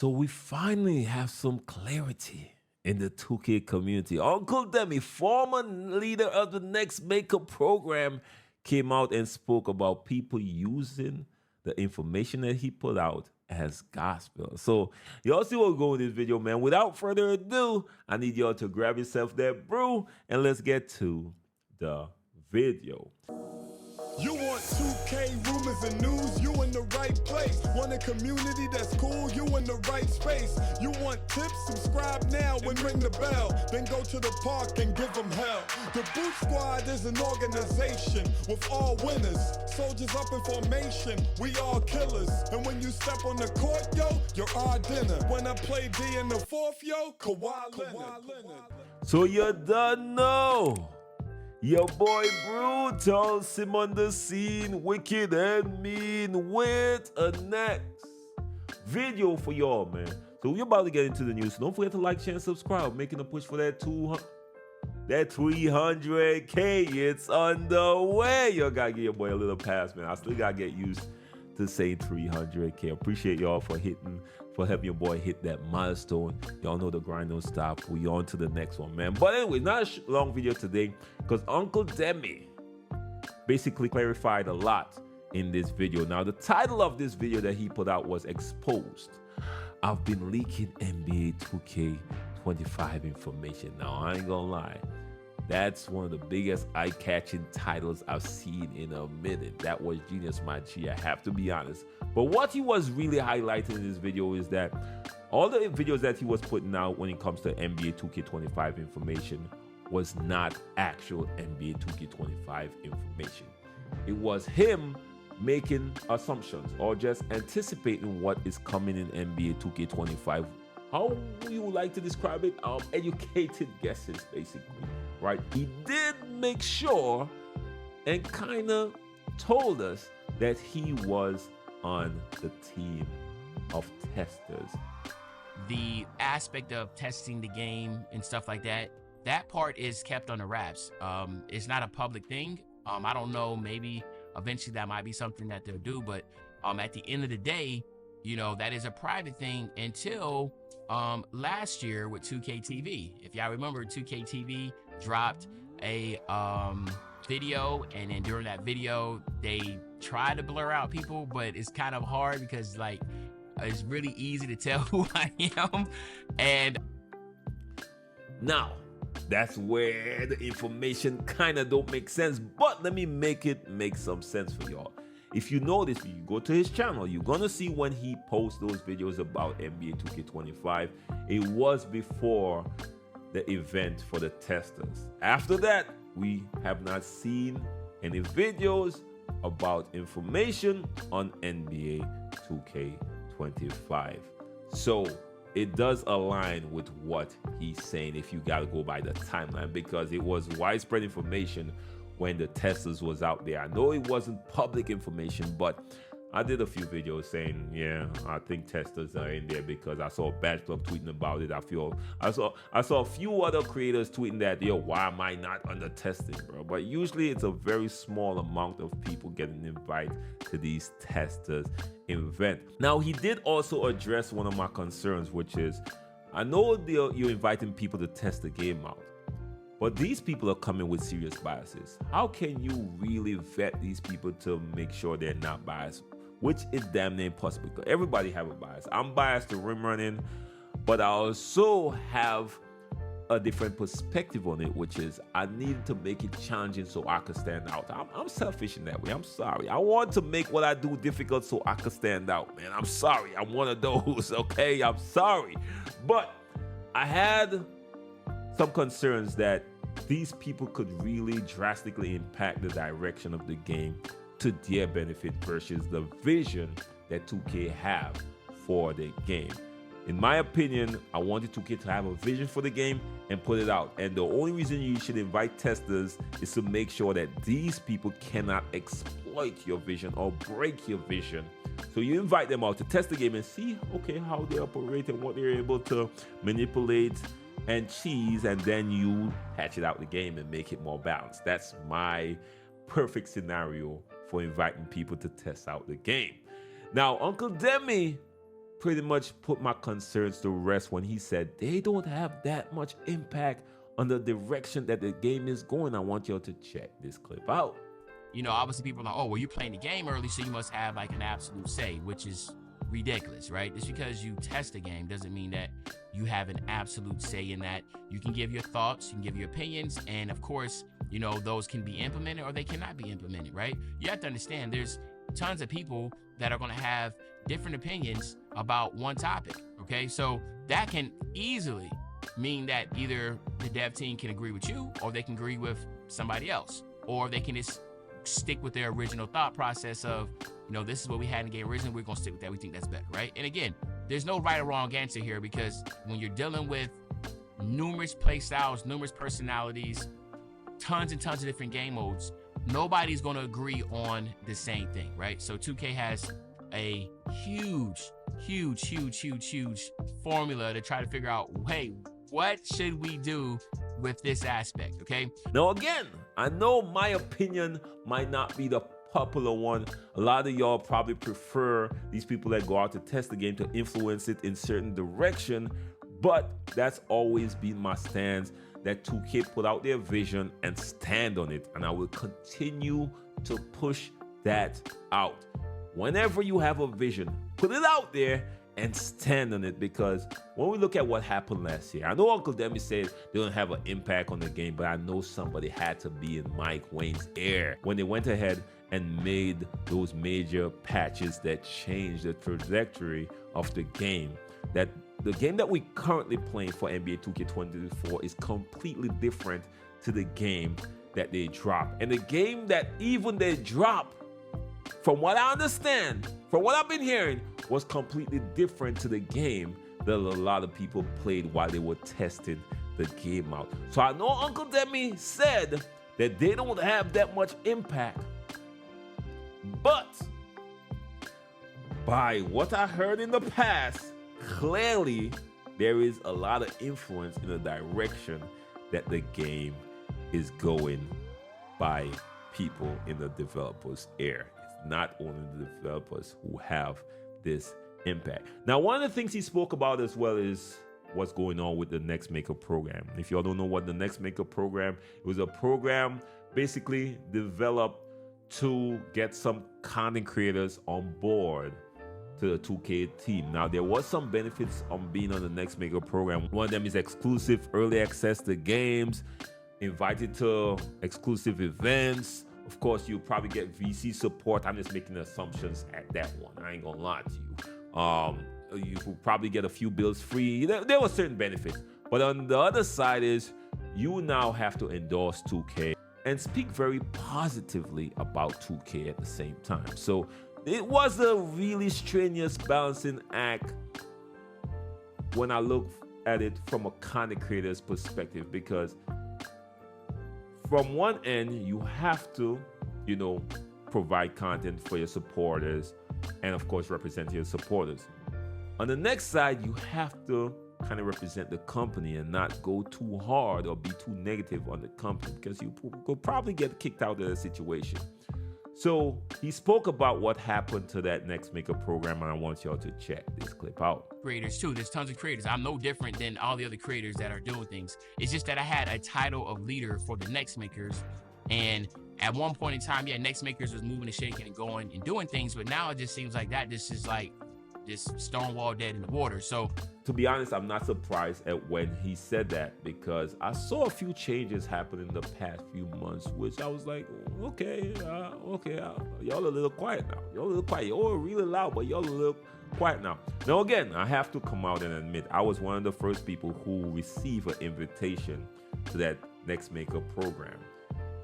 So we finally have some clarity in the 2K community. Uncle Demi, former leader of the Next Maker program, came out and spoke about people using the information that he put out as gospel. So y'all see what's going in this video, man. Without further ado, I need y'all to grab yourself that brew and let's get to the video. You want 2K rumors and news, you in the right place. Want a community that's cool, you in the right space. You want tips, subscribe now and ring the bell. Then go to the park and give them hell. The Boot Squad is an organization with all winners. Soldiers up in formation, we all killers. And when you step on the court, yo, you're our dinner. When I play D in the fourth, yo, Kawhi Leonard. So you done know. Your boy Brutal, him on the scene, wicked and mean, with a next video for y'all, man. So we're about to get into the news. So don't forget to like, share, and subscribe. Making a push for that 300K. It's on the way. Y'all gotta give your boy a little pass, man. I still gotta get used to saying 300K. Appreciate y'all for helping your boy hit that milestone. Y'all know the grind don't stop. We on to the next one, man. But anyway, not a long video today because Uncle Demi basically clarified a lot in this video. Now, the title of this video that he put out was Exposed. I've been leaking NBA 2K25 information. Now, I ain't gonna lie. That's one of the biggest eye-catching titles I've seen in a minute. That was Genius Manchi, I have to be honest. But what he was really highlighting in this video is that all the videos that he was putting out when it comes to NBA 2K25 information was not actual NBA 2K25 information. It was him making assumptions or just anticipating what is coming in NBA 2K25. How you would like to describe it? Educated guesses, basically. Right? He did make sure and kind of told us that he was on the team of testers. The aspect of testing the game and stuff like that, that part is kept on the wraps. It's not a public thing. I don't know, maybe eventually that might be something that they'll do, but at the end of the day, you know, that is a private thing until last year with 2K TV. If y'all remember, 2K TV dropped a video, and then during that video they tried to blur out people, but it's kind of hard because like it's really easy to tell who I am. And now that's where the information kind of don't make sense, but let me make it make some sense for y'all. If you notice, you go to his channel, you're gonna see when he posts those videos about NBA 2K25, it was before the event for the testers. After that, we have not seen any videos about information on NBA 2K25. So it does align with what he's saying if you gotta go by the timeline, because it was widespread information when the testers was out there. I know it wasn't public information, but I did a few videos saying, yeah, I think testers are in there because I saw Batch Club tweeting about it. I saw a few other creators tweeting that, yo, why am I not under testing, bro? But usually it's a very small amount of people getting invited to these testers event. Now, he did also address one of my concerns, which is, I know you're inviting people to test the game out, but these people are coming with serious biases. How can you really vet these people to make sure they're not biased? Which is damn near impossible because everybody have a bias. I'm biased to rim running, but I also have a different perspective on it, which is I need to make it challenging so I can stand out. I'm selfish in that way. I'm sorry. I want to make what I do difficult so I can stand out, man. I'm sorry. I'm one of those, okay? I'm sorry. But I had some concerns that these people could really drastically impact the direction of the game to their benefit versus the vision that 2K have for the game. In my opinion, I wanted 2K to have a vision for the game and put it out. And the only reason you should invite testers is to make sure that these people cannot exploit your vision or break your vision. So you invite them out to test the game and see, okay, how they operate and what they're able to manipulate and cheese, and then you patch it out the game and make it more balanced. That's my perfect scenario for inviting people to test out the game. Now, Uncle Demi pretty much put my concerns to rest when he said they don't have that much impact on the direction that the game is going. I want y'all to check this clip out. You know, obviously people are like, oh, well, you're playing the game early, so you must have like an absolute say, which is ridiculous, right? Just because you test a game doesn't mean that you have an absolute say in that. You can give your thoughts, you can give your opinions, and of course, you know, those can be implemented or they cannot be implemented, right? You have to understand there's tons of people that are going to have different opinions about one topic, okay? So that can easily mean that either the dev team can agree with you or they can agree with somebody else, or they can just stick with their original thought process of, you know, this is what we had in the game originally, we're going to stick with that, we think that's better, right? And again, there's no right or wrong answer here, because when you're dealing with numerous play styles, numerous personalities, tons and tons of different game modes, nobody's going to agree on the same thing, right? So 2K has a huge formula to try to figure out, hey, what should we do with this aspect, okay? Now again, I know my opinion might not be the popular one. A lot of y'all probably prefer these people that go out to test the game to influence it in certain direction, but that's always been my stance, that 2K put out their vision and stand on it, and I will continue to push that out. Whenever you have a vision, put it out there and stand on it, because when we look at what happened last year, I know Uncle Demi said they don't have an impact on the game, but I know somebody had to be in Mike Wayne's ear when they went ahead and made those major patches that changed the trajectory of the game. That the game that we currently playing for NBA 2K24 is completely different to the game that they dropped. And the game that even they dropped, from what I understand, from what I've been hearing, was completely different to the game that a lot of people played while they were testing the game out. So I know Uncle Demi said that they don't have that much impact, but by what I heard in the past, clearly there is a lot of influence in the direction that the game is going by people in the developers' ear. It's not only the developers who have this impact. Now, one of the things he spoke about as well is what's going on with the Next Maker program. If y'all don't know what the Next Maker program, it was a program basically developed to get some content creators on board to the 2K team. Now, there was some benefits on being on the Next Maker program. One of them is exclusive early access to games, invited to exclusive events. Of course, you'll probably get VC support. I'm just making assumptions at that one. I ain't gonna lie to you. You will probably get a few builds free. There were certain benefits. But on the other side is you now have to endorse 2K and speak very positively about 2K at the same time. So it was a really strenuous balancing act when I look at it from a content creator's perspective, because from one end, you have to, you know, provide content for your supporters and of course represent your supporters. On the next side, you have to kind of represent the company and not go too hard or be too negative on the company, because you could probably get kicked out of the situation. So he spoke about what happened to that Next Maker program, and I want y'all to check this clip out. Creators too, there's tons of creators. I'm no different than all the other creators that are doing things. It's just that I had a title of leader for the Next Makers, and at one point in time, yeah, Next Makers was moving and shaking and going and doing things, but now it just seems like that just is like just stonewall dead in the water. So to be honest, I'm not surprised at when he said that, because I saw a few changes happen in the past few months, which I was like, okay, y'all a little quiet now. Y'all a little quiet. Y'all really loud, but y'all a little quiet now. Now again, I have to come out and admit, I was one of the first people who received an invitation to that Next Maker program,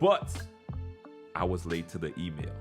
but I was late to the email.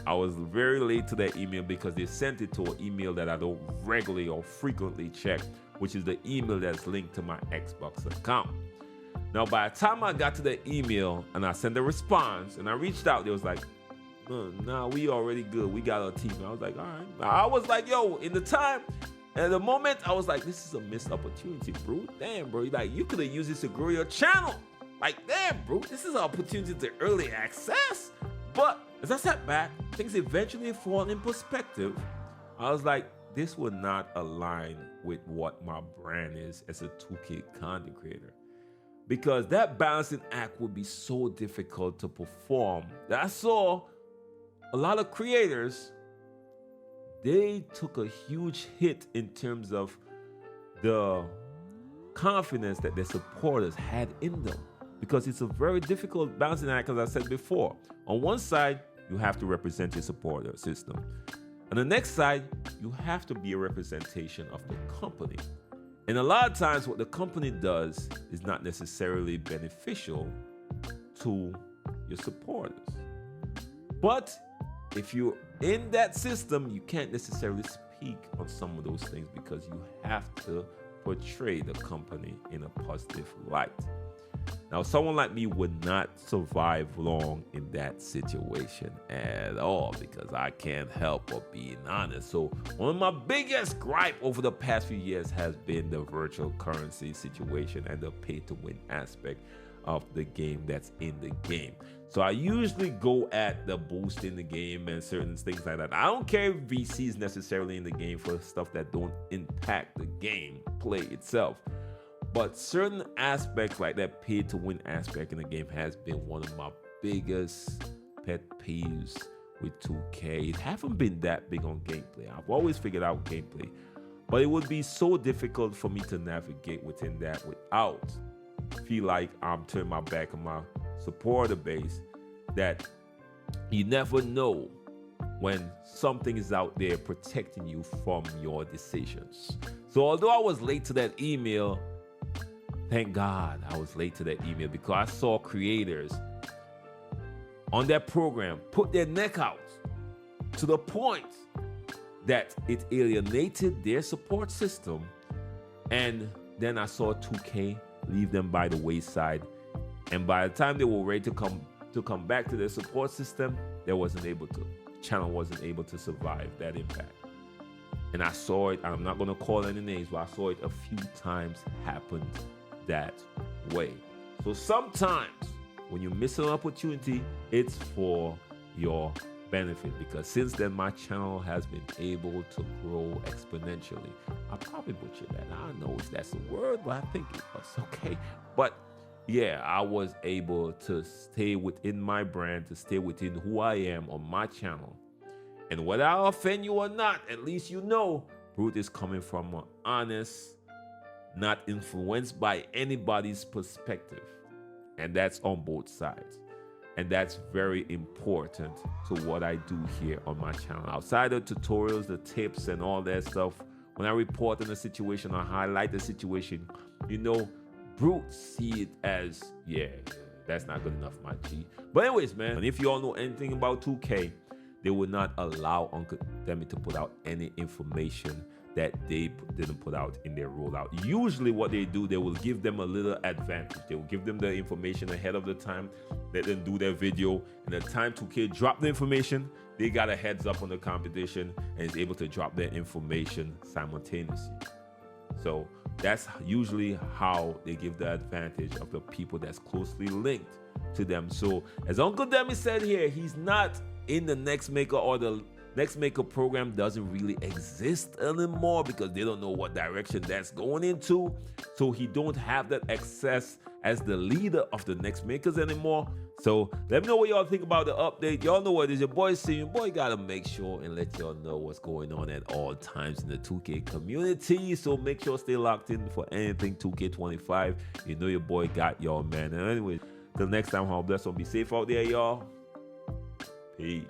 I was very late to that email because they sent it to an email that I don't regularly or frequently check, which is the email that's linked to my Xbox account. Now, by the time I got to the email and I sent a response and I reached out, they was like, nah, we already good. We got our team. I was like, all right. I was like, yo, in the time, at the moment, I was like, this is a missed opportunity, bro. Damn, bro. Like, you could have used this to grow your channel. Like, damn, bro. This is an opportunity to early access. But as I sat back, things eventually fall in perspective. I was like, this would not align with what my brand is as a 2K content creator. Because that balancing act would be so difficult to perform that I saw a lot of creators, they took a huge hit in terms of the confidence that their supporters had in them. Because it's a very difficult balancing act, as I said before. On one side, you have to represent your supporter system. On the next side, you have to be a representation of the company. And a lot of times what the company does is not necessarily beneficial to your supporters. But if you're in that system, you can't necessarily speak on some of those things because you have to portray the company in a positive light. Now, someone like me would not survive long in that situation at all because I can't help but being honest. So one of my biggest gripe over the past few years has been the virtual currency situation and the pay-to-win aspect of the game that's in the game. So I usually go at the boost in the game and certain things like that. I don't care if VC is necessarily in the game for stuff that don't impact the game play itself. But certain aspects like that pay to win aspect in the game has been one of my biggest pet peeves with 2K. It haven't been that big on gameplay. I've always figured out gameplay, but it would be so difficult for me to navigate within that without feel like I'm turning my back on my supporter base, that you never know when something is out there protecting you from your decisions. So although I was late to that email, thank God I was late to that email because I saw creators on that program put their neck out to the point that it alienated their support system. And then I saw 2K leave them by the wayside. And by the time they were ready to come back to their support system, channel wasn't able to survive that impact. And I saw it, I'm not going to call any names, but I saw it a few times happen that way. So sometimes when you miss an opportunity, it's for your benefit, because since then my channel has been able to grow exponentially. I probably butchered that. I don't know if that's a word, but I think it was okay. But yeah, I was able to stay within my brand, to stay within who I am on my channel. And whether I offend you or not, at least you know Brute is coming from an honest, not influenced by anybody's perspective. And that's on both sides. And that's very important to what I do here on my channel. Outside of tutorials, the tips and all that stuff, when I report on a situation or highlight the situation, Brute see it as, yeah, that's not good enough, my G. But anyways, man, and if you all know anything about 2K, they would not allow Uncle Demi to put out any information that they didn't put out in their rollout. Usually what they do, they will give them a little advantage. They will give them the information ahead of the time, let them do their video, and the time 2K drop the information, they got a heads up on the competition and is able to drop their information simultaneously. So that's usually how they give the advantage of the people that's closely linked to them. So as Uncle Demi said here, he's not in the Next Maker, or the Next Maker program doesn't really exist anymore because they don't know what direction that's going into. So he don't have that access as the leader of the Next Makers anymore. So let me know what y'all think about the update. Y'all know what it is. Your boy see, your boy gotta make sure and let y'all know what's going on at all times in the 2K community. So make sure stay locked in for anything 2K25. You know your boy got y'all, man. And anyway, till next time, how bless, be safe out there, y'all. Peace.